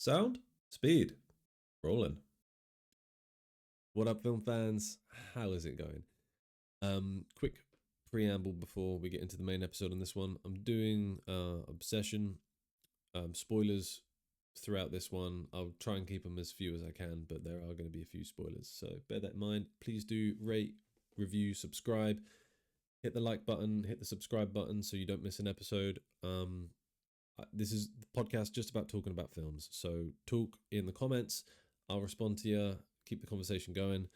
Sound, speed, rolling. What up, film fans? How is it going? Quick preamble before we get into the main episode on this one. I'm doing Obsession. Spoilers throughout this one. I'll try and keep them as few as I can, but there are going to be a few spoilers, so bear that in mind. Please do rate, review, subscribe. Hit the like button, hit the subscribe button so you don't miss an episode. This is the podcast just about talking about films. So talk in the comments. I'll respond to you. Keep the conversation going.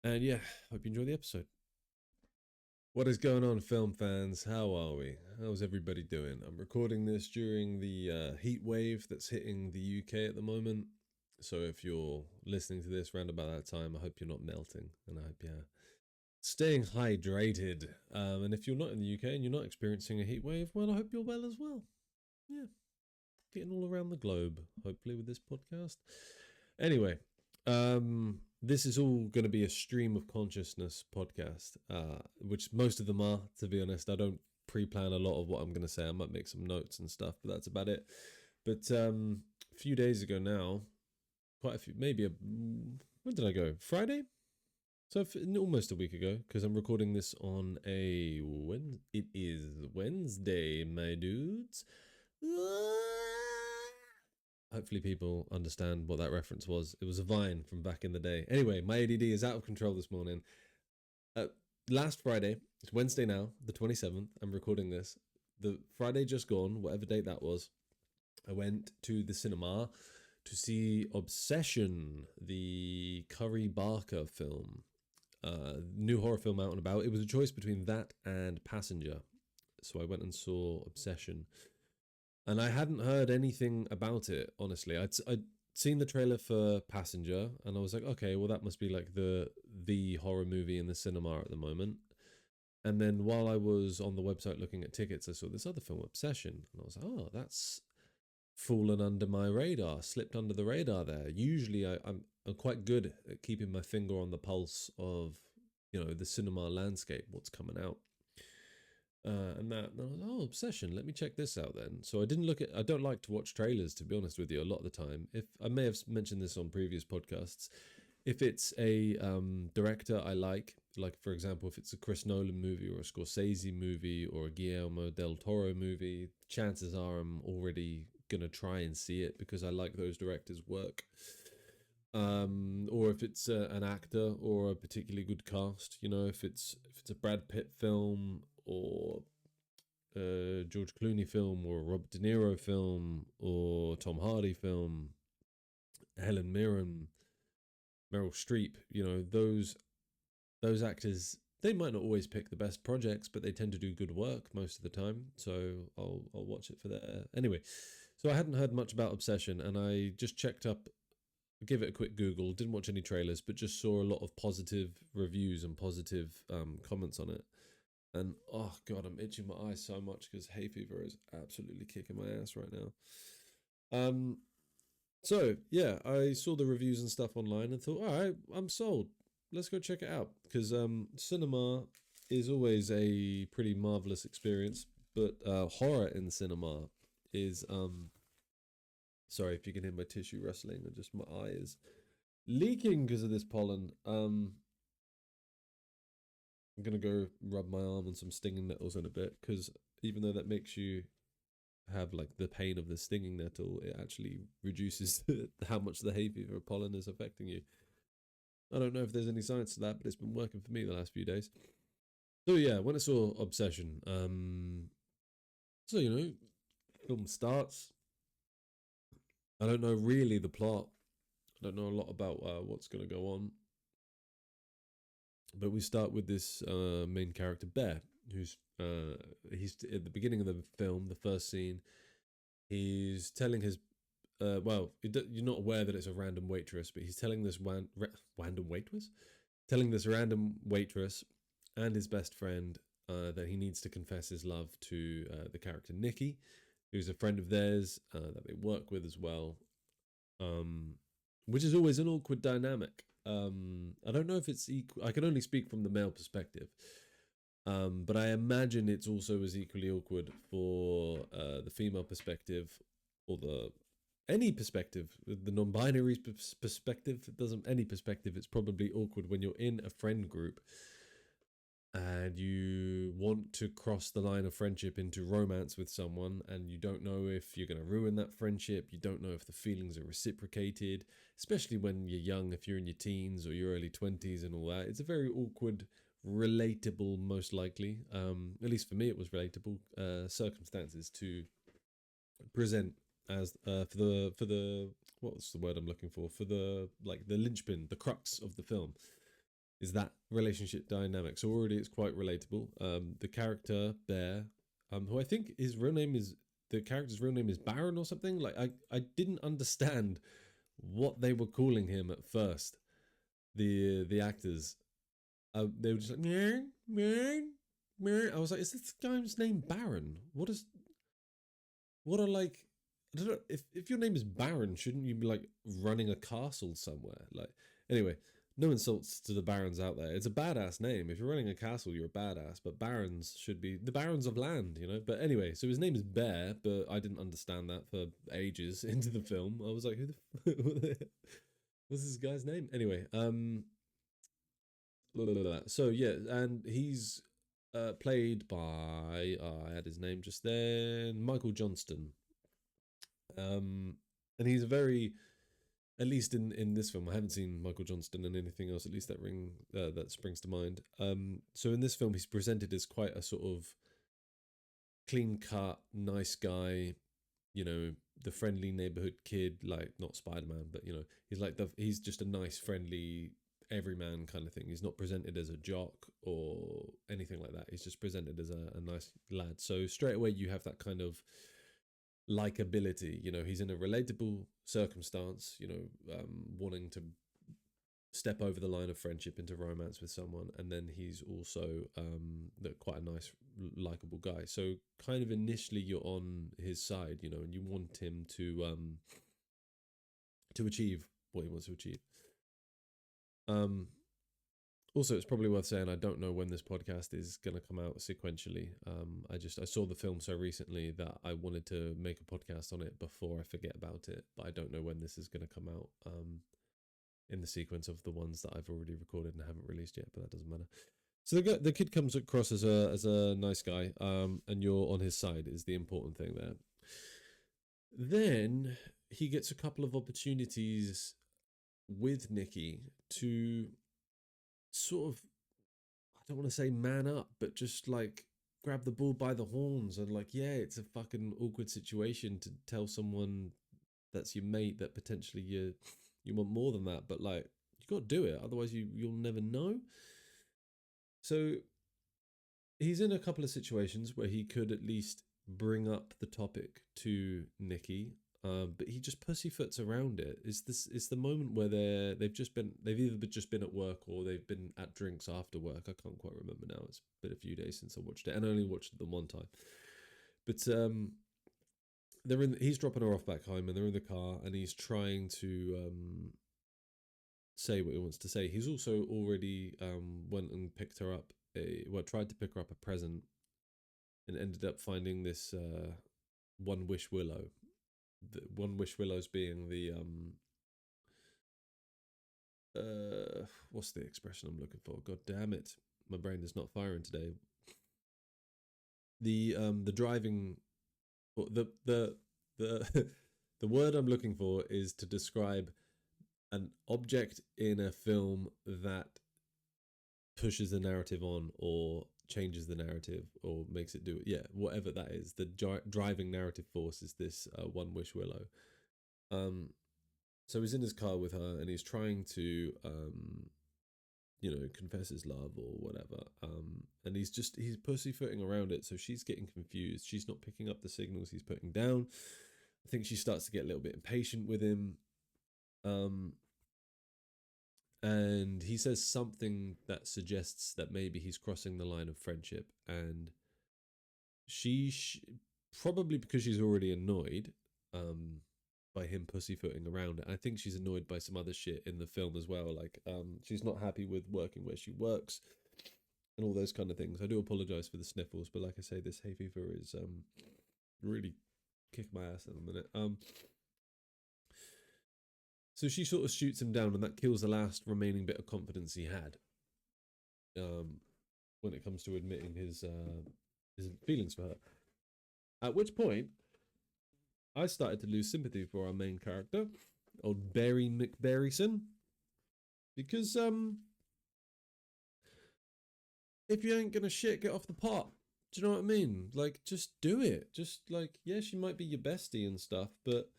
And yeah, hope you enjoy the episode. What is going on, film fans? How are we? How's everybody doing? I'm recording this during the heat wave that's hitting the UK at the moment. So if you're listening to this around about that time, I hope you're not melting, and I hope you're staying hydrated. And if you're not in the UK and you're not experiencing a heat wave, well, I hope you're well as well. Yeah, getting all around the globe, hopefully, with this podcast. Anyway, this is all going to be a stream of consciousness podcast, which most of them are, to be honest. I don't pre-plan a lot of what I'm going to say. I might make some notes and stuff, but that's about it. But a few days ago now, quite a few, maybe when did I go? Friday? So almost a week ago, because I'm recording this on it is Wednesday, my dudes. Hopefully people understand what that reference was. It was a Vine from back in the day. Anyway, my ADD is out of control this morning. Last Friday, it's Wednesday now, the 27th, I'm recording this. The Friday just gone, whatever date that was, I went to the cinema to see Obsession, the Curry Barker film. New horror film out and about. It was a choice between that and Passenger. So I went and saw Obsession. And I hadn't heard anything about it, honestly. I'd seen the trailer for Passenger, and I was like, okay, well, that must be like the horror movie in the cinema at the moment. And then while I was on the website looking at tickets, I saw this other film, Obsession, and I was like, oh, that's fallen under my radar, slipped under the radar there. Usually I'm quite good at keeping my finger on the pulse of, the cinema landscape, what's coming out. And I was like, oh, Obsession, let me check this out then. So I don't like to watch trailers, to be honest with you, a lot of the time. If I may have mentioned this on previous podcasts, if it's a director I like for example, if it's a Chris Nolan movie or a Scorsese movie or a Guillermo del Toro movie, chances are I'm already going to try and see it because I like those directors' work. Or if it's an actor or a particularly good cast, if it's a Brad Pitt film or George Clooney film or Robert De Niro film or Tom Hardy film, Helen Mirren, Meryl Streep, those actors, they might not always pick the best projects, but they tend to do good work most of the time. So I'll watch it for that. Anyway, so I hadn't heard much about Obsession, and I just checked up, give it a quick Google, didn't watch any trailers, but just saw a lot of positive reviews and positive comments on it. And oh god, I'm itching my eyes so much because hay fever is absolutely kicking my ass right now. So yeah, I saw the reviews and stuff online and thought, all right, I'm sold. Let's go check it out, because cinema is always a pretty marvelous experience, but horror in cinema is sorry if you can hear my tissue rustling, or just my eye is leaking because of this pollen. I'm going to go rub my arm on some stinging nettles in a bit, because even though that makes you have like the pain of the stinging nettle, it actually reduces how much the hay fever pollen is affecting you. I don't know if there's any science to that, but it's been working for me the last few days. So yeah, when I saw Obsession, so film starts. I don't know really the plot. I don't know a lot about what's going to go on. But we start with this main character, Bear, who's he's at the beginning of the film, the first scene. He's telling his you're not aware that it's a random waitress, but he's telling this random waitress, and his best friend that he needs to confess his love to the character Nikki, who's a friend of theirs that they work with as well. Which is always an awkward dynamic. I don't know if it's equal. I can only speak from the male perspective. But I imagine it's also as equally awkward for the female perspective, or the any perspective, the non-binary perspective, it doesn't any perspective, it's probably awkward when you're in a friend group and you want to cross the line of friendship into romance with someone, and you don't know if you're going to ruin that friendship. You don't know if the feelings are reciprocated, especially when you're young, if you're in your teens or your early 20s and all that. It's a very awkward, relatable, most likely, at least for me it was relatable, circumstances to present as for the what's the word I'm looking for the like the linchpin, the crux of the film is that relationship dynamic. So already it's quite relatable. The character Bear, who I think his real name is, the character's real name is Baron or something. Like I didn't understand what they were calling him at first. The actors, they were just like man, man, man. I was like, is this guy's name Baron? What are like? I don't know. If your name is Baron, shouldn't you be like running a castle somewhere? Like anyway, no insults to the barons out there. It's a badass name. If you're running a castle, you're a badass. But barons should be the barons of land, you know. But anyway, so his name is Bear, but I didn't understand that for ages into the film. I was like, who the what's this guy's name? Anyway, so yeah, and he's played by I had his name just then, Michael Johnston. And he's a very, at least in this film, I haven't seen Michael Johnston in anything else. At least that springs to mind. So in this film, he's presented as quite a sort of clean cut, nice guy. You know, the friendly neighborhood kid, like not Spider Man, but you know, he's just a nice, friendly, everyman kind of thing. He's not presented as a jock or anything like that. He's just presented as a nice lad. So straight away, you have that kind of likability. You know, he's in a relatable circumstance, you know, wanting to step over the line of friendship into romance with someone, and then he's also quite a nice likable guy. So kind of initially you're on his side, you know, and you want him to achieve what he wants to achieve. Also, it's probably worth saying I don't know when this podcast is going to come out sequentially. I saw the film so recently that I wanted to make a podcast on it before I forget about it, but I don't know when this is going to come out. In the sequence of the ones that I've already recorded and haven't released yet, but that doesn't matter. So the kid comes across as a nice guy, and you're on his side is the important thing there. Then he gets a couple of opportunities with Nikki to sort of, I don't want to say man up, but just like grab the bull by the horns and like, yeah, it's a fucking awkward situation to tell someone that's your mate that potentially you want more than that, but like you got to do it, otherwise you'll never know. So he's in a couple of situations where he could at least bring up the topic to Nikki, but he just pussyfoots around it. It's the moment where they've either just been at work or they've been at drinks after work. I can't quite remember now. It's been a few days since I watched it, and I only watched it the one time. But he's dropping her off back home, and they're in the car, and he's trying to say what he wants to say. He's also already went and picked her up tried to pick her up a present, and ended up finding this one wish willow. The one wish willows being the what's the expression I'm looking for? God damn it, my brain is not firing today. The driving, the the word I'm looking for is to describe an object in a film that pushes the narrative on or changes the narrative or makes it do it. Yeah, whatever that is. The driving narrative force is this one wish willow. So he's in his car with her and he's trying to confess his love or whatever. And he's pussyfooting around it, so she's getting confused. She's not picking up the signals he's putting down. I think she starts to get a little bit impatient with him. And he says something that suggests that maybe he's crossing the line of friendship, and she probably because she's already annoyed by him pussyfooting around it. I think she's annoyed by some other shit in the film as well. Like she's not happy with working where she works and all those kind of things. I do apologize for the sniffles, but like I say, this hay fever is really kick my ass at the minute. So she sort of shoots him down, and that kills the last remaining bit of confidence he had. When it comes to admitting his feelings for her. At which point, I started to lose sympathy for our main character, old Barry McBarryson, because if you ain't gonna shit, get off the pot. Do you know what I mean? Like, just do it. Just like, yeah, she might be your bestie and stuff, but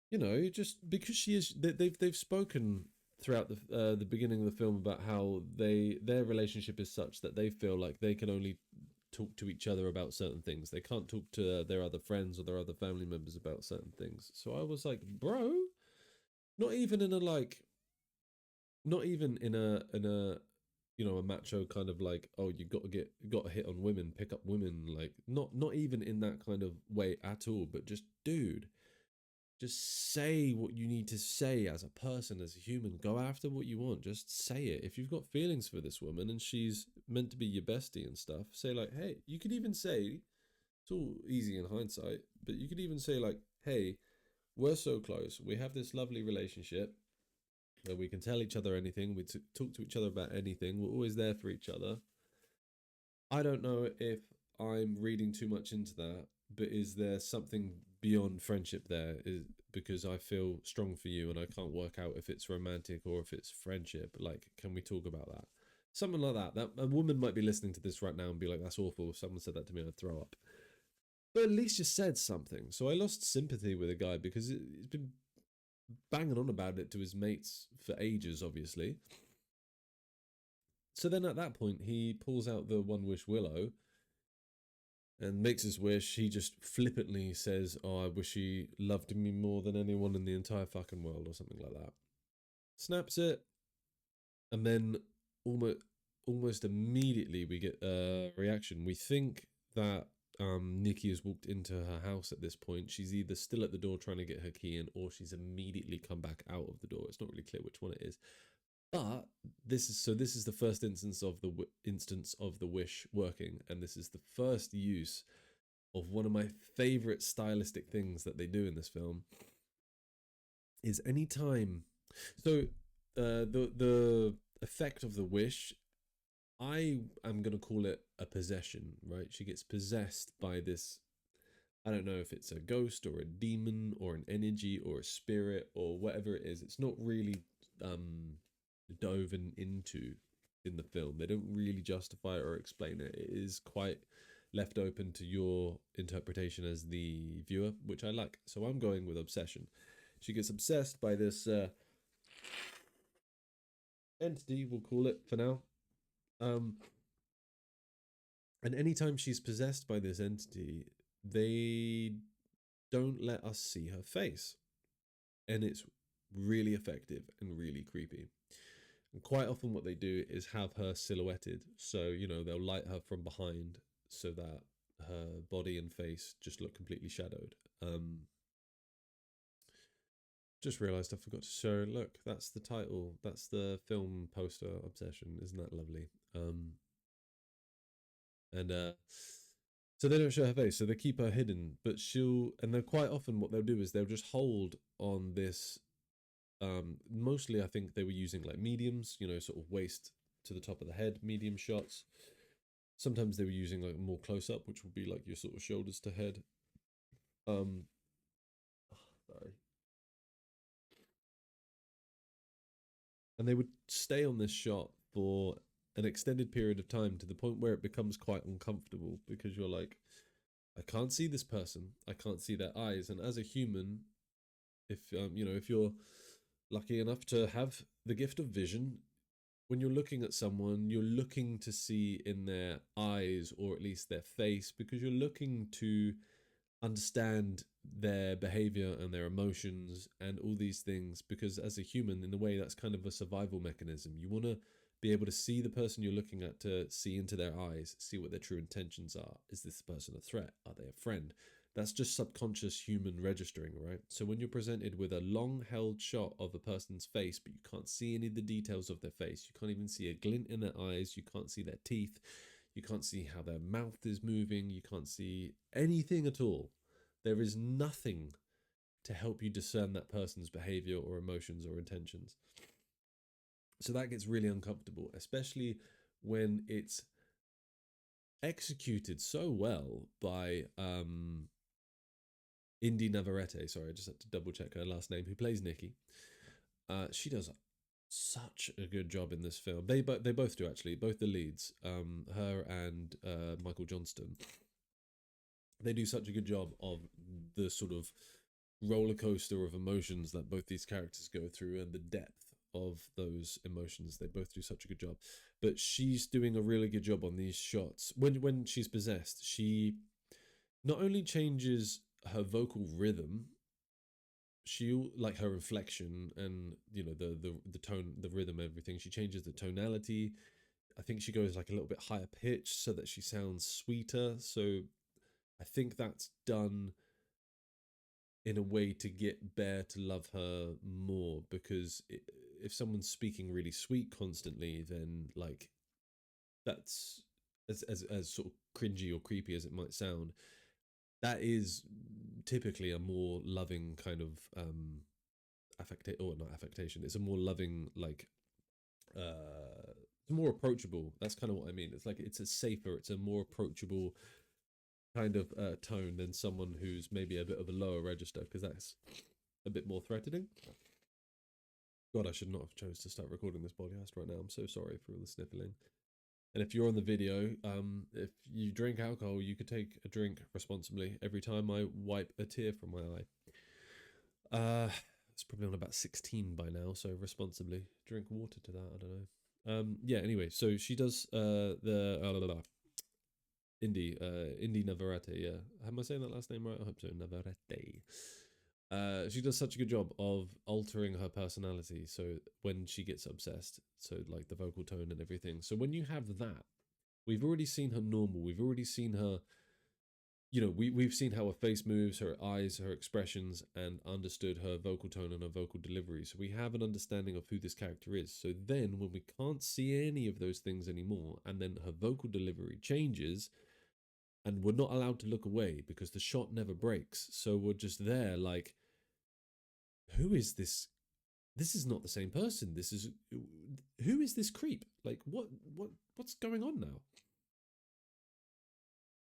you know, just because she is, they've spoken throughout the beginning of the film about how their relationship is such that they feel like they can only talk to each other about certain things. They can't talk to their other friends or their other family members about certain things. So I was like, bro, not even in a like, not even in a you know, a macho kind of like, oh, you got to hit on women, pick up women, like not even in that kind of way at all, but just dude, just say what you need to say as a person, as a human. Go after what you want. Just say it. If you've got feelings for this woman and she's meant to be your bestie and stuff, say like, hey, you could even say, it's all easy in hindsight, but you could even say like, hey, we're so close. We have this lovely relationship where we can tell each other anything. We talk to each other about anything. We're always there for each other. I don't know if I'm reading too much into that, but is there something beyond friendship there? Is because I feel strong for you and I can't work out if it's romantic or if it's friendship. Like, can we talk about that? Something like that. That a woman might be listening to this right now and be like, that's awful. If someone said that to me, I'd throw up. But at least you said something. So I lost sympathy with the guy because he's been banging on about it to his mates for ages, obviously. So then at that point, he pulls out the One Wish Willow and makes his wish. He just flippantly says, oh, I wish he loved me more than anyone in the entire fucking world, or something like that. Snaps it, and then almost immediately we get a reaction. We think that Nikki has walked into her house at this point. She's either still at the door trying to get her key in, or she's immediately come back out of the door. It's not really clear which one it is. But this is the first instance of the wish working, and this is the first use of one of my favorite stylistic things that they do in this film. Is any time, so the effect of the wish, I am gonna call it a possession, right? She gets possessed by this. I don't know if it's a ghost or a demon or an energy or a spirit or whatever it is. It's not really dove into in the film. They don't really justify it or explain it. It is quite left open to your interpretation as the viewer, which I like. So I'm going with obsession. She gets obsessed by this entity, we'll call it for now. And anytime she's possessed by this entity, they don't let us see her face. And it's really effective and really creepy. And quite often what they do is have her silhouetted. So, you know, they'll light her from behind so that her body and face just look completely shadowed. Just realised I forgot to show, look, that's the title. That's the film poster, Obsession. Isn't that lovely? So they don't show her face, so they keep her hidden, but and then quite often what they'll do is they'll just hold on this. Mostly I think they were using like mediums, you know, sort of waist to the top of the head, medium shots. Sometimes they were using like more close up, which would be like your sort of shoulders to head. Sorry. And they would stay on this shot for an extended period of time to the point where it becomes quite uncomfortable because you're like, I can't see this person. I can't see their eyes. And as a human, if you know, if you're lucky enough to have the gift of vision, when you're looking at someone, you're looking to see in their eyes or at least their face because you're looking to understand their behavior and their emotions and all these things, because as a human, in a way, that's kind of a survival mechanism. You want to be able to see the person you're looking at, to see into their eyes, see what their true intentions are. Is this person a threat? Are they a friend? That's just subconscious human registering, right? So when you're presented with a long held shot of a person's face, but you can't see any of the details of their face, you can't even see a glint in their eyes, you can't see their teeth, you can't see how their mouth is moving, you can't see anything at all. There is nothing to help you discern that person's behavior or emotions or intentions. So that gets really uncomfortable, especially when it's executed so well by Indy Navarrete. Sorry, I just had to double check her last name. Who plays Nikki? She does such a good job in this film. They both do, actually. Both the leads, her and Michael Johnston. They do such a good job of the sort of roller coaster of emotions that both these characters go through and the depth of those emotions. They both do such a good job. But she's doing a really good job on these shots. When she's possessed, she not only changes her vocal rhythm, she, like, her inflection and, you know, the tone, the rhythm, everything. She changes the tonality. I think she goes like a little bit higher pitch so that she sounds sweeter. So I think that's done in a way to get Bear to love her more, because if someone's speaking really sweet constantly, then, like, that's as sort of cringy or creepy as it might sound, that is typically a more loving kind of not affectation. It's a more loving, like, it's more approachable. That's kind of what I mean. It's like it's a more approachable kind of tone than someone who's maybe a bit of a lower register, because that's a bit more threatening. God, I should not have chose to start recording this podcast right now. I'm so sorry for all the sniffling. And if you're on the video, if you drink alcohol, you could take a drink responsibly. Every time I wipe a tear from my eye. It's probably on about 16 by now, so responsibly. Drink water to that, I don't know. Yeah, anyway, so she does Indy Navarrete, yeah. Am I saying that last name right? I hope so. Navarrete. She does such a good job of altering her personality. So when she gets obsessed, so like the vocal tone and everything. So when you have that, we've already seen her normal. We've already seen her, you know, we've seen how her face moves, her eyes, her expressions, and understood her vocal tone and her vocal delivery. So we have an understanding of who this character is. So then when we can't see any of those things anymore, and then her vocal delivery changes, and we're not allowed to look away because the shot never breaks. So we're just there like, who is this? This is not the same person. Who is this creep? Like, what's going on now?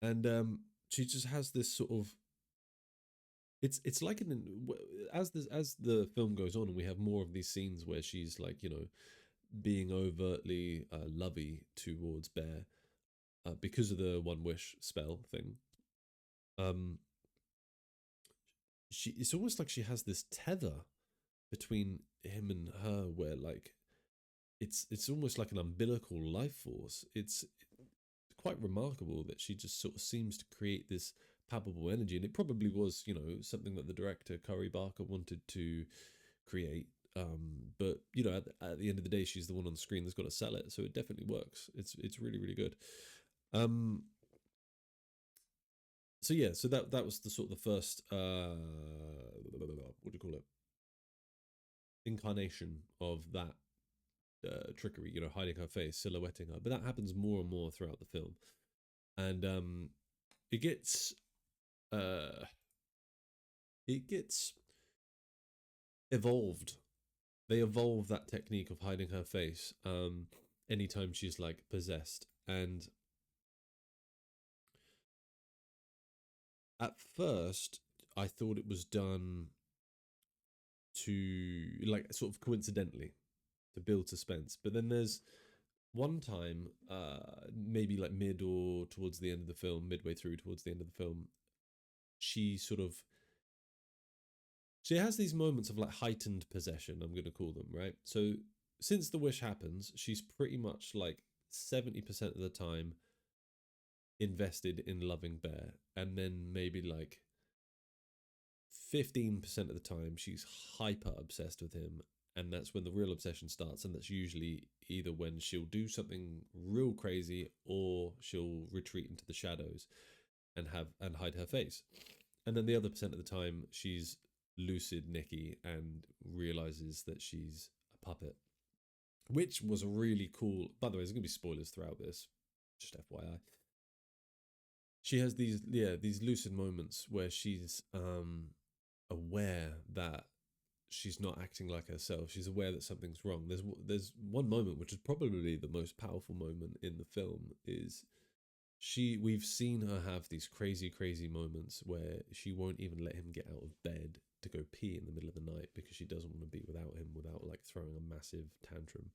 And she just has this sort of, it's like as the film goes on and we have more of these scenes where she's, like, you know, being overtly lovey towards Bear, because of the one wish spell thing. It's almost like she has this tether between him and her, where, like, it's almost like an umbilical life force. It's quite remarkable that she just sort of seems to create this palpable energy, and it probably was, you know, something that the director Curry Barker wanted to create. But, you know, at the end of the day, she's the one on the screen that's got to sell it, so it definitely works. It's really, really good. So yeah, so that was the sort of the first what do you call it, incarnation of that trickery, you know, hiding her face, silhouetting her. But that happens more and more throughout the film, and it gets evolved. They evolve that technique of hiding her face anytime she's, like, possessed. And at first I thought it was done to, like, sort of coincidentally, to build suspense. But then there's one time, maybe like mid or towards the end of the film, midway through towards the end of the film, she has these moments of, like, heightened possession, I'm going to call them, right? So since the wish happens, she's pretty much, like, 70% of the time invested in loving Bear, and then maybe like 15% of the time she's hyper obsessed with him, and that's when the real obsession starts. And that's usually either when she'll do something real crazy, or she'll retreat into the shadows and hide her face. And then the other percent of the time she's lucid Nikki and realizes that she's a puppet, which was really cool. By the way, there's gonna be spoilers throughout this, just FYI. She has these lucid moments where she's aware that she's not acting like herself. She's aware that something's wrong. There's one moment which is probably the most powerful moment in the film. Is we've seen her have these crazy moments where she won't even let him get out of bed to go pee in the middle of the night because she doesn't want to be without him without like throwing a massive tantrum.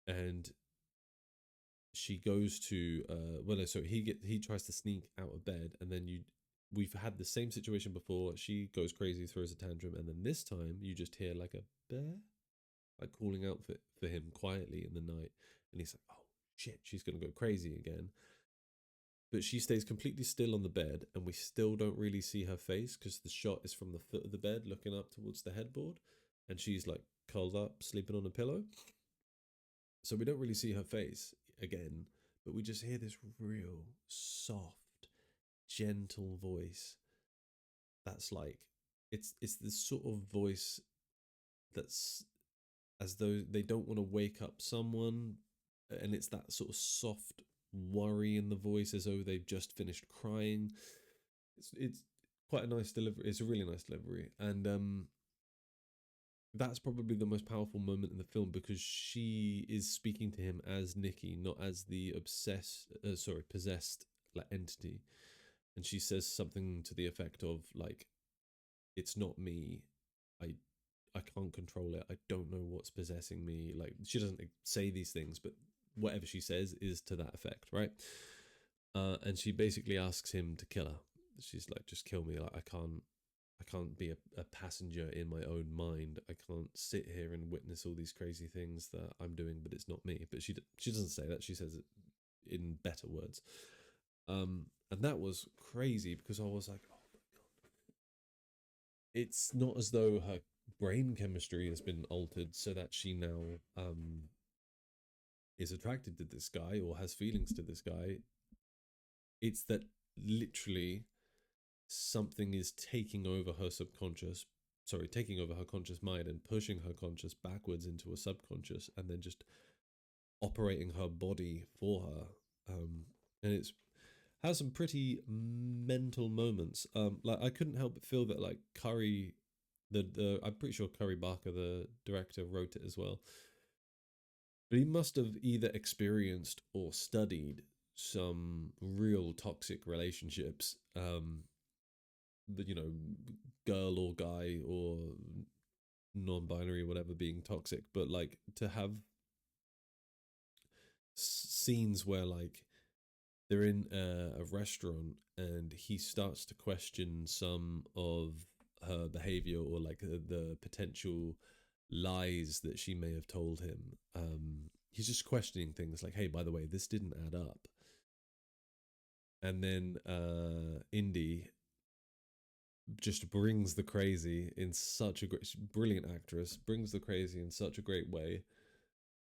And she goes to so he tries to sneak out of bed, and then we've had the same situation before. She goes crazy, throws a tantrum, and then this time you just hear like a bear like calling out for him quietly in the night, and he's like, oh shit, she's gonna go crazy again. But she stays completely still on the bed, and we still don't really see her face because the shot is from the foot of the bed looking up towards the headboard, and she's like curled up sleeping on a pillow, so we don't really see her face again, but we just hear this real soft, gentle voice that's like it's this sort of voice that's as though they don't want to wake up someone, and it's that sort of soft worry in the voice as though they've just finished crying. It's quite a nice delivery. It's a really nice delivery, and that's probably the most powerful moment in the film because she is speaking to him as Nikki, not as the possessed like entity. And she says something to the effect of like, "It's not me. I I can't control it. I don't know what's possessing me." Like she doesn't say these things, but whatever she says is to that effect, right? And she basically asks him to kill her. She's like, "Just kill me. Like I can't be a passenger in my own mind. I can't sit here and witness all these crazy things that I'm doing, but it's not me." But she doesn't say that. She says it in better words. And that was crazy because I was like, oh my god, it's not as though her brain chemistry has been altered so that she now is attracted to this guy or has feelings to this guy. It's that literally something is taking over her conscious mind and pushing her conscious backwards into a subconscious and then just operating her body for her. And it's has some pretty mental moments. Like I couldn't help but feel that like Curry, the I'm pretty sure Curry Barker, the director, wrote it as well. But he must have either experienced or studied some real toxic relationships. The girl or guy or non-binary, whatever, being toxic, but like to have scenes where like they're in a restaurant and he starts to question some of her behavior or like the potential lies that she may have told him. He's just questioning things like, hey, by the way, this didn't add up. And then Indy just brings the crazy in such a brilliant actress, brings the crazy in such a great way,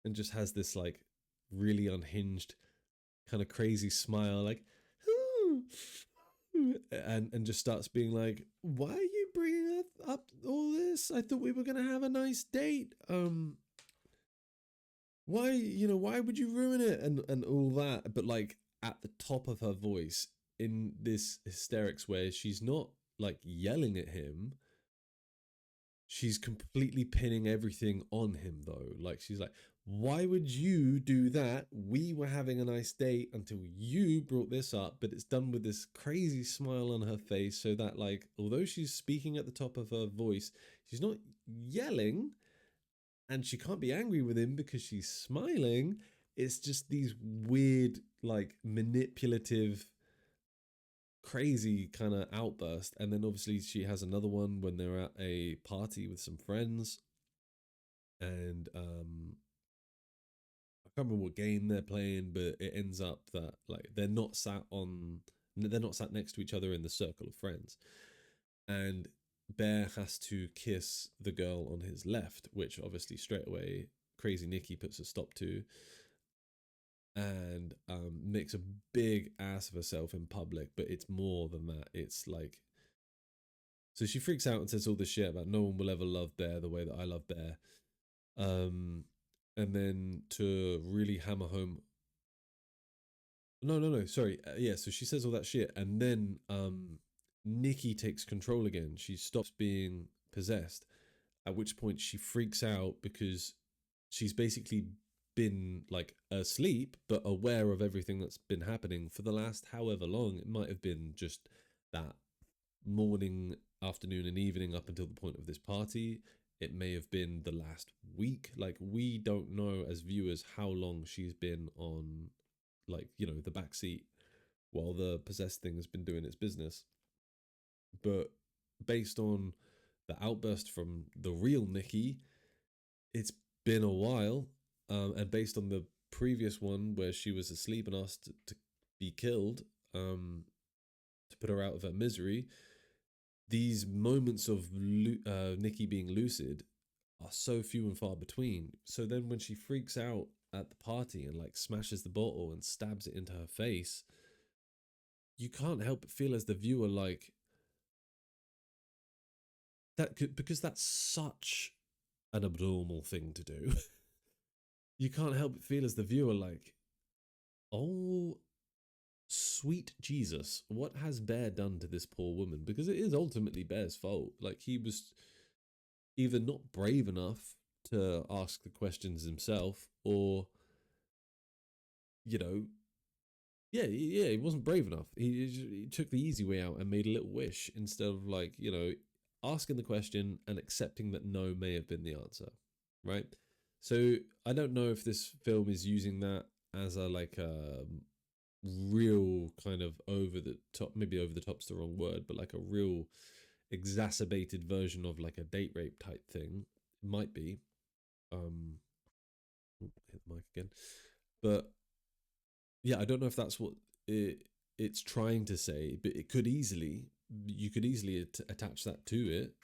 and just has this like really unhinged kind of crazy smile, like, and just starts being like, "Why are you bringing up all this? I thought we were gonna have a nice date. Why would you ruin it?" And all that, but like at the top of her voice in this hysterics where she's not like yelling at him. She's completely pinning everything on him though. Like she's like, why would you do that? We were having a nice date until you brought this up, but it's done with this crazy smile on her face so that like although she's speaking at the top of her voice, she's not yelling and she can't be angry with him because she's smiling. It's just these weird like manipulative crazy kind of outburst. And then obviously she has another one when they're at a party with some friends, and I can't remember what game they're playing, but it ends up that like they're not sat next to each other in the circle of friends, and Bear has to kiss the girl on his left, which obviously straight away crazy Nikki puts a stop to, and makes a big ass of herself in public. But it's more than that. It's like, so she freaks out and says all this shit about no one will ever love Bear the way that I love Bear. And then to really hammer home, no, sorry, yeah. So she says all that shit, and then Nikki takes control again. She stops being possessed, at which point she freaks out because she's basically been like asleep but aware of everything that's been happening for the last however long. It might have been just that morning, afternoon, and evening up until the point of this party. It may have been the last week. Like, we don't know as viewers how long she's been on, like, you know, the back seat while the possessed thing has been doing its business. But based on the outburst from the real Nikki, it's been a while. And based on the previous one where she was asleep and asked to be killed, to put her out of her misery, these moments of Nikki being lucid are so few and far between. So then when she freaks out at the party and like smashes the bottle and stabs it into her face, you can't help but feel as the viewer like that could, because that's such an abnormal thing to do. You can't help but feel as the viewer like, oh, sweet Jesus, what has Bear done to this poor woman? Because it is ultimately Bear's fault. Like, he was either not brave enough to ask the questions himself, or, you know, yeah, he wasn't brave enough. He took the easy way out and made a little wish instead of, like, you know, asking the question and accepting that no may have been the answer, right? So I don't know if this film is using that as a like a real kind of over the top, maybe over the top's the wrong word, but like a real exacerbated version of like a date rape type thing. Might be. Hit the mic again. But yeah, I don't know if that's what it's trying to say, but it could easily, you could easily attach that to it.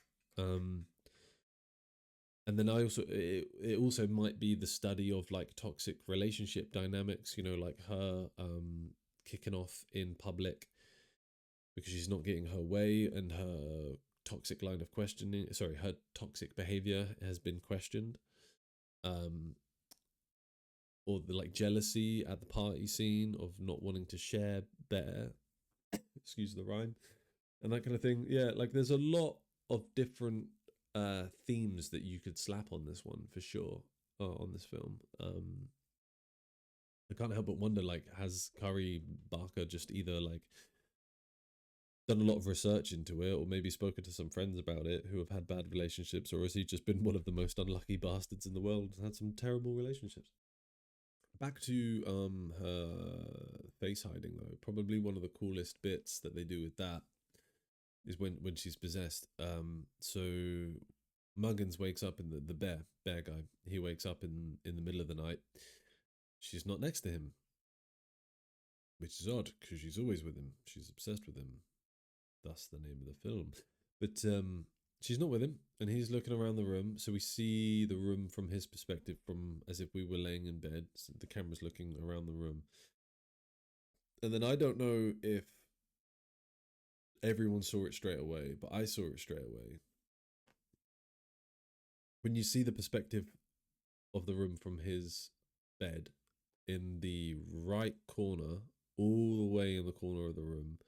And then it also might be the study of like toxic relationship dynamics, you know, like her kicking off in public because she's not getting her way, and her toxic line of questioning, sorry, her toxic behavior has been questioned. Or the like jealousy at the party scene of not wanting to share better, excuse the rhyme, and that kind of thing. Yeah, like there's a lot of different themes that you could slap on this one for sure, on this film. I can't help but wonder, like, has Kari Barker just either like done a lot of research into it, or maybe spoken to some friends about it who have had bad relationships, or has he just been one of the most unlucky bastards in the world and had some terrible relationships? Back to her face hiding though. Probably one of the coolest bits that they do with that is when she's possessed. So Muggins wakes up in the bear guy. He wakes up in the middle of the night. She's not next to him, which is odd because she's always with him. She's obsessed with him. Thus the name of the film. But she's not with him, and he's looking around the room. So we see the room from his perspective, from as if we were laying in bed. So the camera's looking around the room. And then I don't know if everyone saw it straight away, but I saw it straight away. When you see the perspective of the room from his bed, in the right corner, all the way in the corner of the room,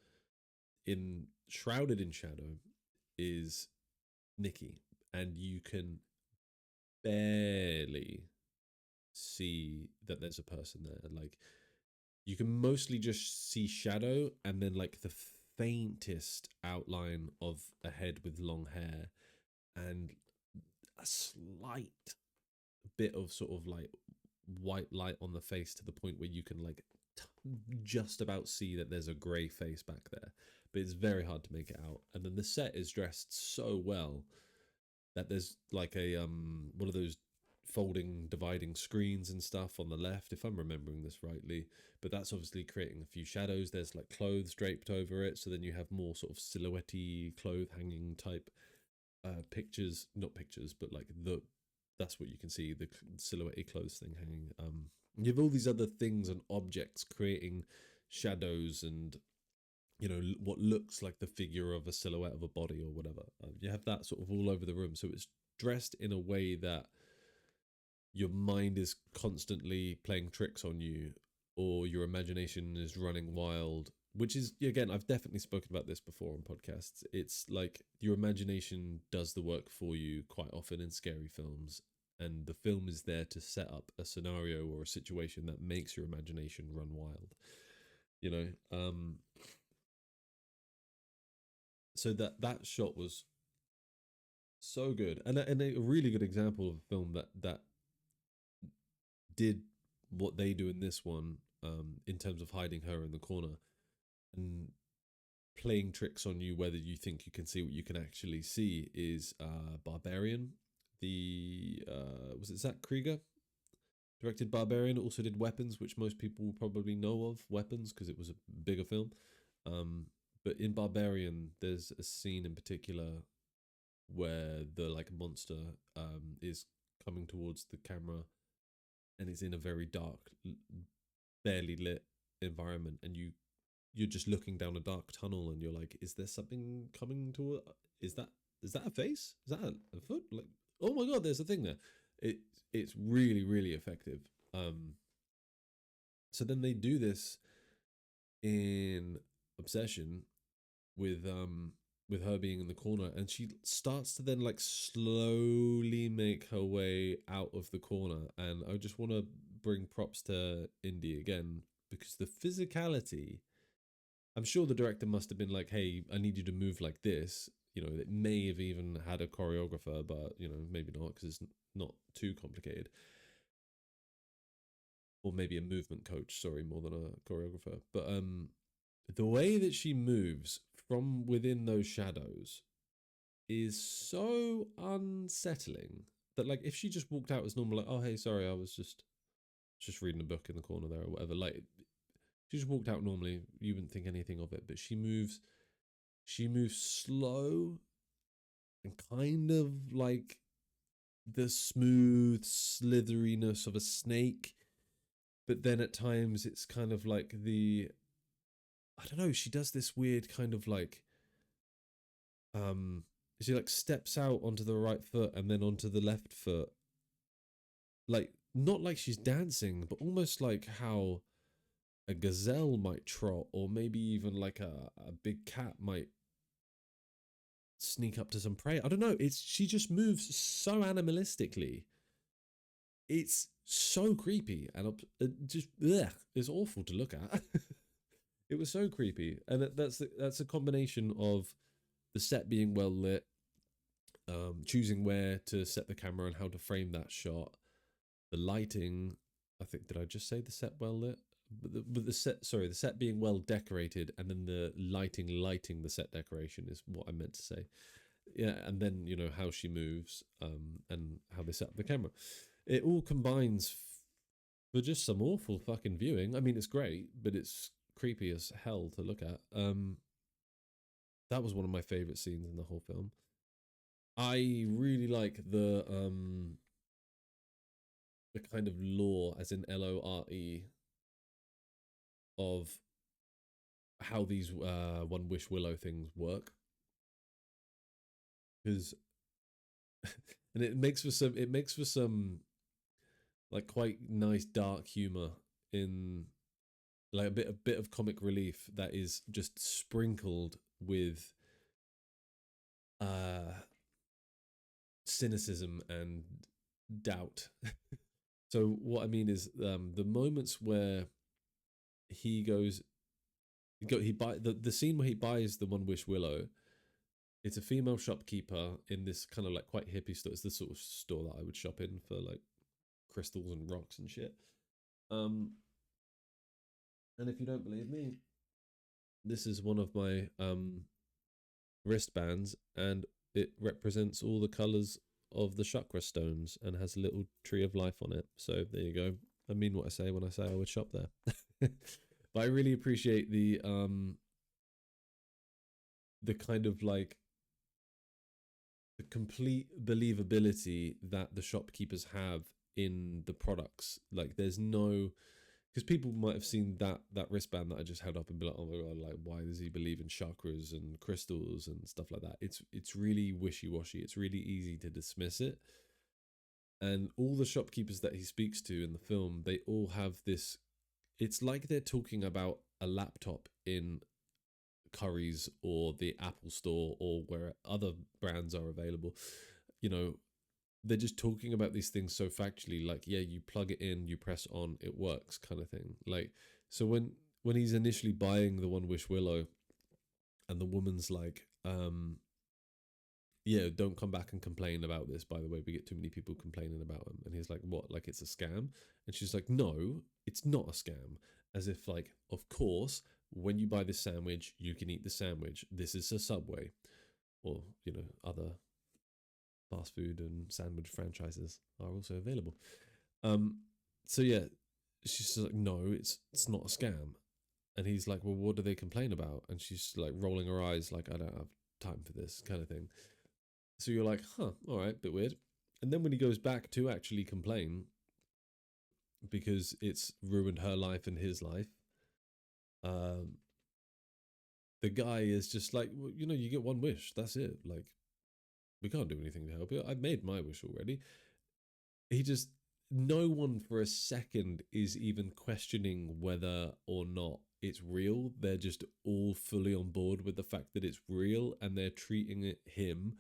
in shrouded in shadow, is Nikki, and you can barely see that there's a person there. Like, you can mostly just see shadow and then like the faintest outline of a head with long hair and a slight bit of sort of like white light on the face, to the point where you can like just about see that there's a grey face back there, but it's very hard to make it out. And then the set is dressed so well that there's like a one of those folding dividing screens and stuff on the left, if I'm remembering this rightly, but that's obviously creating a few shadows. There's like clothes draped over it, so then you have more sort of silhouette-y clothes hanging type pictures, not pictures, but like that's what you can see, the silhouette clothes thing hanging. You have all these other things and objects creating shadows, and you know what looks like the figure of a silhouette of a body or whatever. You have that sort of all over the room, so it's dressed in a way that your mind is constantly playing tricks on you, or your imagination is running wild which is, again, I've definitely spoken about this before on podcasts. It's like your imagination does the work for you quite often in scary films, and the film is there to set up a scenario or a situation that makes your imagination run wild, you know. So that shot was so good, and a really good example of a film that did what they do in this one, in terms of hiding her in the corner and playing tricks on you whether you think you can see what you can actually see, is Barbarian. The was it Zach Krieger directed Barbarian? Also did Weapons, which most people will probably know of Weapons because it was a bigger film. But in Barbarian, there's a scene in particular where the like monster is coming towards the camera, and it's in a very dark, barely lit environment, and you're just looking down a dark tunnel, and you're like, is there something coming to? Is that a face? Is that a foot? Like, oh my god, there's a thing there. It's really really effective. So then they do this in Obsession with her being in the corner, and she starts to then like slowly make her way out of the corner. And I just want to bring props to Indy again, because the physicality, I'm sure the director must have been like, hey, I need you to move like this. You know, it may have even had a choreographer, but you know, maybe not, because it's not too complicated. Or maybe a movement coach, sorry, more than a choreographer. But the way that she moves from within those shadows is so unsettling that, like, if she just walked out as normal, like, oh hey, sorry, I was just reading a book in the corner there or whatever, like, she just walked out normally, you wouldn't think anything of it. But she moves slow and kind of like the smooth slitheriness of a snake, but then at times it's kind of like I don't know, she does this weird kind of like she like steps out onto the right foot and then onto the left foot, like not like she's dancing, but almost like how a gazelle might trot, or maybe even like a big cat might sneak up to some prey. I don't know, it's she just moves so animalistically. It's so creepy, and just it's awful to look at. It was so creepy, and that's a combination of the set being well lit, choosing where to set the camera and how to frame that shot, the lighting. I think, did I just say the set well lit? But the set, sorry, the set being well decorated, and then the lighting the set decoration is what I meant to say. Yeah, and then you know how she moves, and how they set up the camera. It all combines for just some awful fucking viewing. I mean, it's great, but it's creepy as hell to look at. That was one of my favorite scenes in the whole film. I really like the kind of lore, as in LORE, of how these One Wish Willow things work, because and it makes for some like quite nice dark humor, in like a bit of comic relief that is just sprinkled with cynicism and doubt. So what I mean is, the moments where he goes, he buy the scene where he buys the One Wish Willow. It's a female shopkeeper in this kind of like quite hippie store. It's the sort of store that I would shop in for like crystals and rocks and shit. And if you don't believe me, this is one of my wristbands, and it represents all the colors of the chakra stones and has a little tree of life on it. So there you go. I mean what I say when I say I would shop there. But I really appreciate the kind of like the complete believability that the shopkeepers have in the products. Like, there's no, because people might have seen that wristband that I just held up and be like, oh my god, like, why does he believe in chakras and crystals and stuff like that? It's really wishy-washy. It's really easy to dismiss it. And all the shopkeepers that he speaks to in the film, they all have this, it's like they're talking about a laptop in Currys or the Apple Store or where other brands are available. You know, they're just talking about these things so factually, like, yeah, you plug it in, you press on, it works, kind of thing. Like, so when he's initially buying the One Wish Willow, and the woman's like, yeah, don't come back and complain about this. By the way, we get too many people complaining about him. And he's like, what? Like it's a scam? And she's like, no, it's not a scam. As if like, of course, when you buy this sandwich, you can eat the sandwich. This is a Subway, or you know, other fast food and sandwich franchises are also available. So yeah, she's like, no, it's not a scam. And he's like, well, what do they complain about? And she's like rolling her eyes, like, I don't have time for this kind of thing. So you're like, huh, all right, bit weird. And then when he goes back to actually complain because it's ruined her life and his life, the guy is just like, well, you know, you get one wish, that's it. Like, we can't do anything to help you. I've made my wish already. He just, no one for a second is even questioning whether or not it's real. They're just all fully on board with the fact that it's real, and they're treating him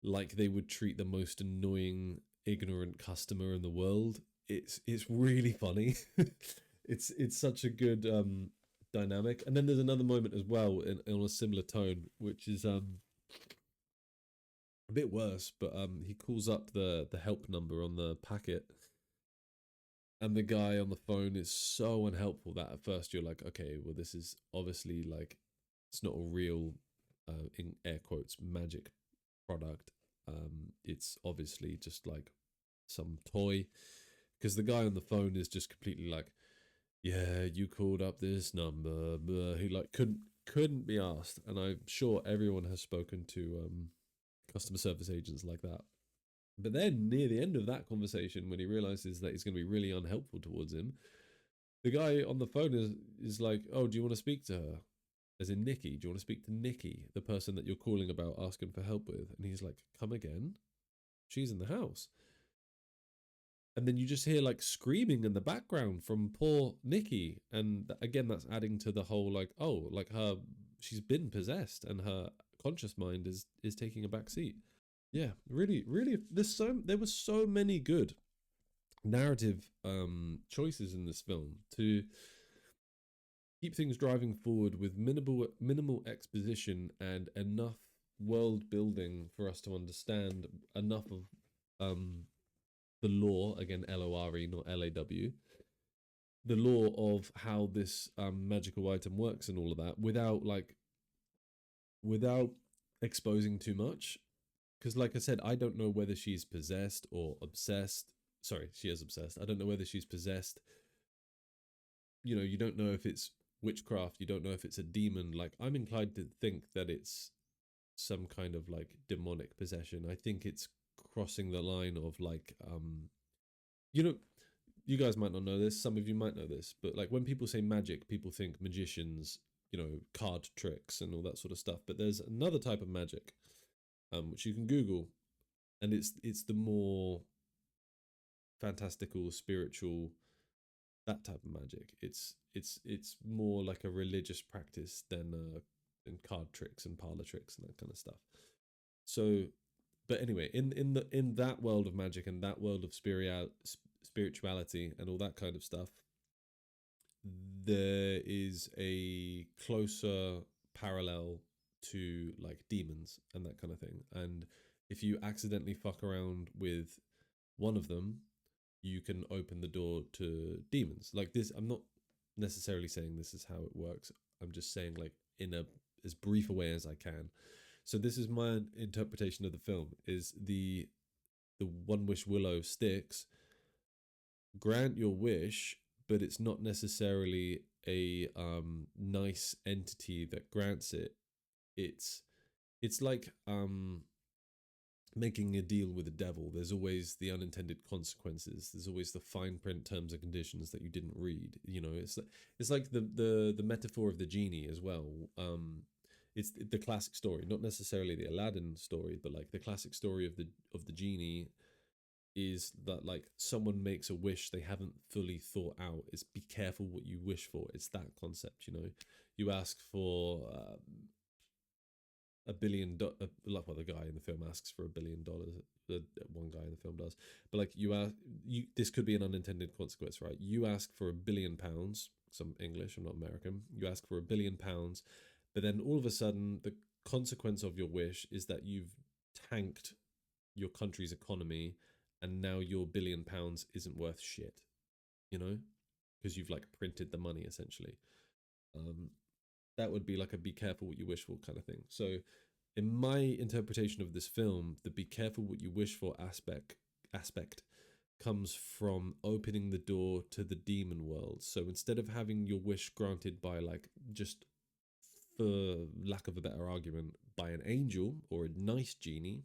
like they would treat the most annoying, ignorant customer in the world. It's really funny. It's such a good dynamic. And then there's another moment as well in a similar tone, which is a bit worse, but he calls up the help number on the packet, and the guy on the phone is so unhelpful that at first you're like, okay, well, this is obviously like, it's not a real, in air quotes, magic product. It's obviously just like some toy, because the guy on the phone is just completely like, yeah, you called up this number, blah. He like couldn't be asked. And I'm sure everyone has spoken to customer service agents like that. But then near the end of that conversation, when he realizes that he's going to be really unhelpful towards him, the guy on the phone is like, oh, do you want to speak to her? As in Nikki, do you want to speak to Nikki, the person that you're calling about asking for help with? And he's like, come again? She's in the house. And then you just hear like screaming in the background from poor Nikki. And again, that's adding to the whole like, oh, like she's been possessed and her conscious mind is taking a back seat. Yeah, really, really, there were so many good narrative choices in this film to keep things driving forward with minimal exposition and enough world building for us to understand enough of the lore, again LORE, not LAW, the lore of how this magical item works and all of that without exposing too much. Because like I said, I don't know whether she's possessed or obsessed. Sorry, she is obsessed. I don't know whether she's possessed. You know, you don't know if it's witchcraft. You don't know if it's a demon. Like, I'm inclined to think that it's some kind of like demonic possession. I think it's crossing the line of like, you know, you guys might not know this. Some of you might know this, but like when people say magic, people think magicians, you know, card tricks and all that sort of stuff. But there's another type of magic, which you can Google, and it's the more fantastical, spiritual, that type of magic. It's more like a religious practice than card tricks and parlor tricks and that kind of stuff. So, but anyway, in that world of magic and that world of spirituality and all that kind of stuff, there is a closer parallel to like demons and that kind of thing. And if you accidentally fuck around with one of them, you can open the door to demons. Like this, I'm not necessarily saying this is how it works. I'm just saying like in a as brief a way as I can. So this is my interpretation of the film: is the One Wish Willow sticks grant your wish, but it's not necessarily a nice entity that grants it. It's like making a deal with the devil. There's always the unintended consequences. There's always the fine print terms and conditions that you didn't read. You know, it's like the metaphor of the genie as well. It's the classic story, not necessarily the Aladdin story, but like the classic story of the genie is that like someone makes a wish they haven't fully thought out. It's be careful what you wish for. It's that concept, you know. You ask for like well, the guy in the film asks for $1 billion. The one guy in the film does, but like this could be an unintended consequence, right? You ask for £1 billion. Some English, I'm not American. You ask for £1 billion, but then all of a sudden the consequence of your wish is that you've tanked your country's economy, and now your £1 billion isn't worth shit, you know, because you've like printed the money essentially. Um, that would be like a be careful what you wish for kind of thing. So, in my interpretation of this film, the be careful what you wish for aspect comes from opening the door to the demon world. So instead of having your wish granted by like just for lack of a better argument by an angel or a nice genie,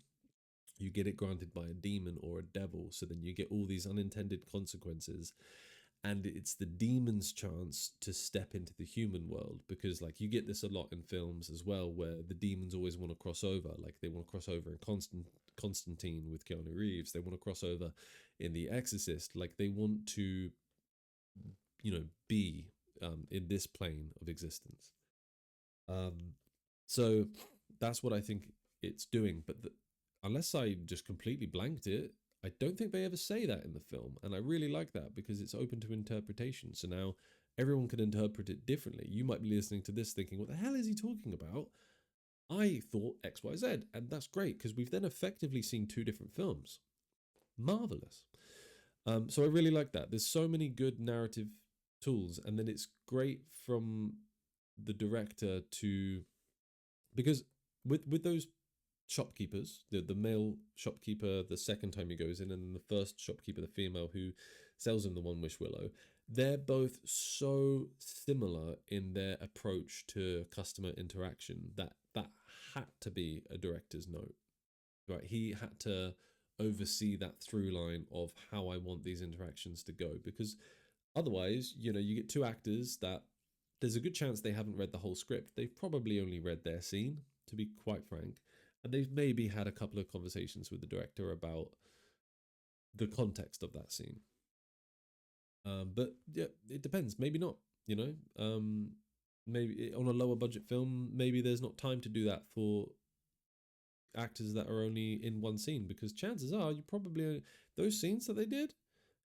you get it granted by a demon or a devil. So then you get all these unintended consequences, and it's the demon's chance to step into the human world, because like you get this a lot in films as well, where the demons always want to cross over. Like they want to cross over in Constantine with Keanu Reeves. They want to cross over in The Exorcist. Like they want to, you know, be in this plane of existence. So that's what I think it's doing. But unless I just completely blanked it, I don't think they ever say that in the film. And I really like that because it's open to interpretation. So now everyone can interpret it differently. You might be listening to this thinking, what the hell is he talking about? I thought XYZ. And that's great because we've then effectively seen two different films. Marvelous. So I really like that. There's so many good narrative tools. And then it's great from the director to, because with those shopkeepers, the male shopkeeper the second time he goes in, and the first shopkeeper, the female who sells him the one wish willow, they're both so similar in their approach to customer interaction that had to be a director's note, right? He had to oversee that through line of how I want these interactions to go, because otherwise, you know, you get two actors that there's a good chance they haven't read the whole script. They've probably only read their scene, to be quite frank. And they've maybe had a couple of conversations with the director about the context of that scene. But yeah, it depends. Maybe not, you know. Maybe on a lower budget film, maybe there's not time to do that for actors that are only in one scene, because chances are you probably those scenes that they did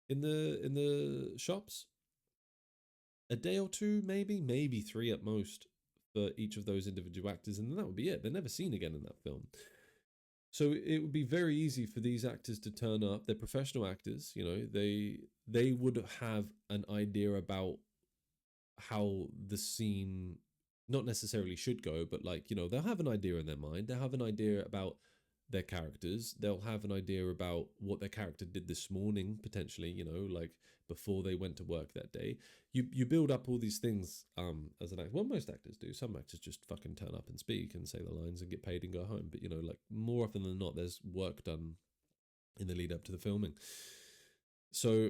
in the shops, a day or two, maybe three at most for each of those individual actors, and then that would be it. They're never seen again in that film. So it would be very easy for these actors to turn up. They're professional actors, you know. They would have an idea about how the scene not necessarily should go, but like, you know, they'll have an idea in their mind. They'll have an idea about their characters. They'll have an idea about what their character did this morning, potentially, you know, like before they went to work that day. You build up all these things as an actor. Well, most actors do. Some actors just fucking turn up and speak and say the lines and get paid and go home. But, you know, like more often than not, there's work done in the lead up to the filming. So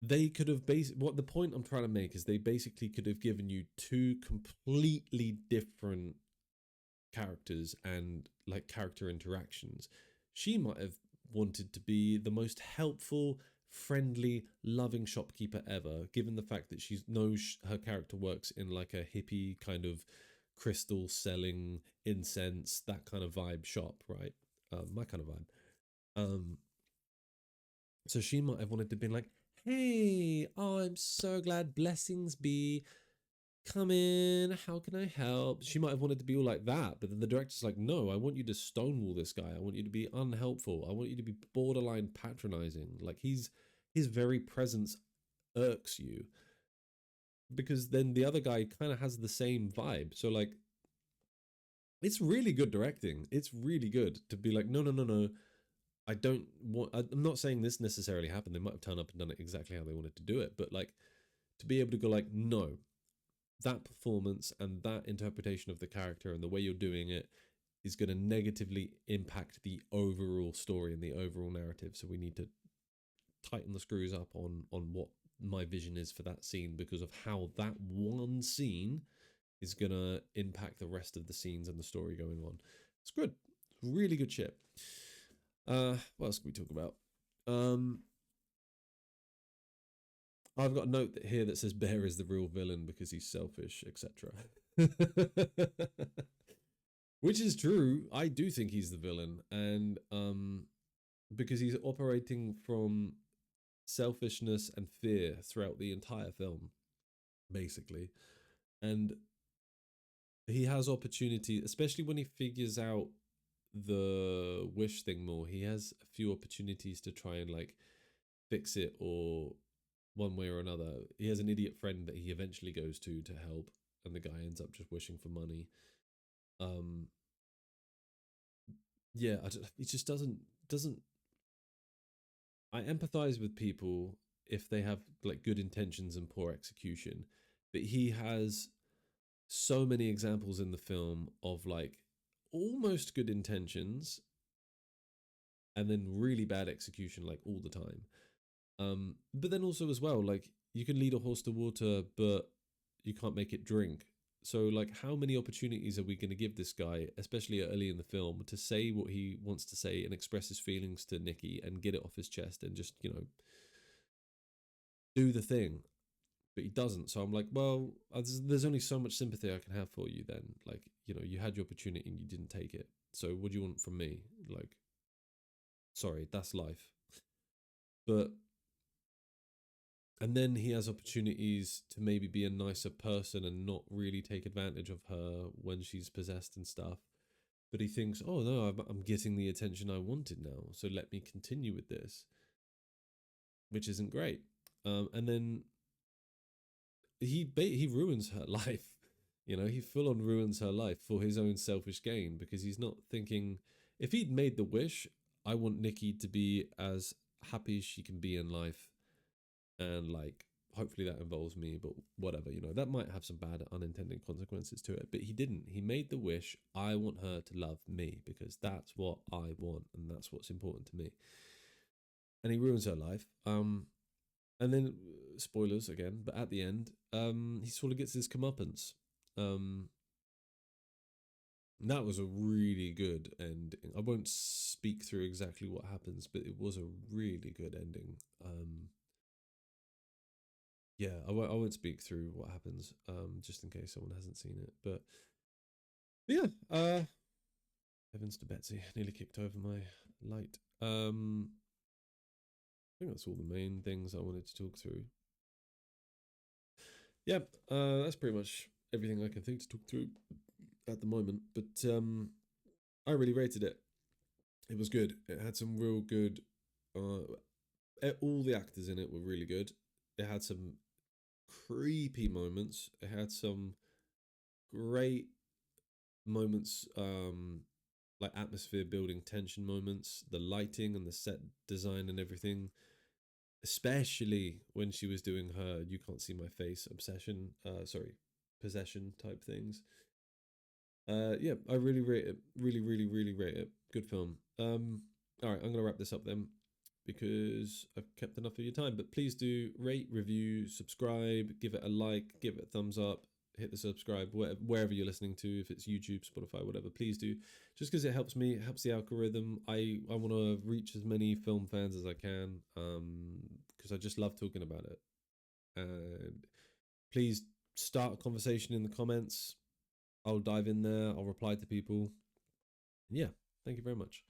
they could have what the point I'm trying to make is they basically could have given you two completely different characters and like character interactions. She might have wanted to be the most helpful, friendly, loving shopkeeper ever, given the fact that she knows her character works in like a hippie kind of crystal selling incense, that kind of vibe shop, right? My kind of vibe. So she might have wanted to be like, hey, oh, I'm so glad, blessings be, come in, how can I help? She might have wanted to be all like that, but then the director's like, no, I want you to stonewall this guy. I want you to be unhelpful. I want you to be borderline patronizing. Like his very presence irks you, because then the other guy kind of has the same vibe. So like, it's really good directing. It's really good to be like, no. I don't want, I'm not saying this necessarily happened. They might have turned up and done it exactly how they wanted to do it, but like to be able to go like, no, that performance and that interpretation of the character and the way you're doing it is going to negatively impact the overall story and the overall narrative. So we need to tighten the screws up on what my vision is for that scene, because of how that one scene is going to impact the rest of the scenes and the story going on. It's good. Really good shit. What else can we talk about? Um, I've got a note here that says Bear is the real villain because he's selfish, etc. Which is true. I do think he's the villain, and because he's operating from selfishness and fear throughout the entire film, basically. And he has opportunity, especially when he figures out the wish thing more. He has a few opportunities to try and like fix it, or one way or another. He has an idiot friend that he eventually goes to help, and the guy ends up just wishing for money. Um, yeah, he just doesn't. I empathize with people if they have like good intentions and poor execution, but he has so many examples in the film of like almost good intentions and then really bad execution like all the time. But then also as well, like you can lead a horse to water, but you can't make it drink. So like how many opportunities are we going to give this guy, especially early in the film, to say what he wants to say and express his feelings to Nikki and get it off his chest and just, do the thing. But he doesn't. So I'm like, well, there's only so much sympathy I can have for you then. Like, you had your opportunity and you didn't take it. So what do you want from me? Like, sorry, that's life. But and then he has opportunities to maybe be a nicer person and not really take advantage of her when she's possessed and stuff. But he thinks, oh no, I'm getting the attention I wanted now, so let me continue with this, which isn't great. And then he ruins her life. He full on ruins her life for his own selfish gain because he's not thinking. If he'd made the wish, I want Nikki to be as happy as she can be in life, and like hopefully that involves me, but whatever, that might have some bad unintended consequences to it. But he didn't. He made the wish. I want her to love me because that's what I want and that's what's important to me. And he ruins her life. And then spoilers again, but at the end, he sort of gets his comeuppance. Um, that was a really good ending. I won't speak through exactly what happens, but it was a really good ending. Yeah, I won't speak through what happens, just in case someone hasn't seen it. But yeah, heavens to Betsy, nearly kicked over my light. I think that's all the main things I wanted to talk through. Yep, that's pretty much everything I can think to talk through at the moment. But I really rated it. It was good. It had some real good. All the actors in it were really good. It had some creepy moments. It had some great moments, like atmosphere building tension moments. The lighting and the set design and everything, especially when she was doing her "you can't see my face" obsession. Sorry, possession type things. Yeah, I really rate it. Really, really, really rate it. Good film. All right, I'm gonna wrap this up then because I've kept enough of your time. But please do rate, review, subscribe, give it a like, give it a thumbs up, hit the subscribe wherever you're listening to. If it's YouTube, Spotify, whatever, please do. Just because it helps me, it helps the algorithm. I want to reach as many film fans as I can. Because I just love talking about it. And please start a conversation in the comments. I'll dive in there. I'll reply to people. Yeah, thank you very much.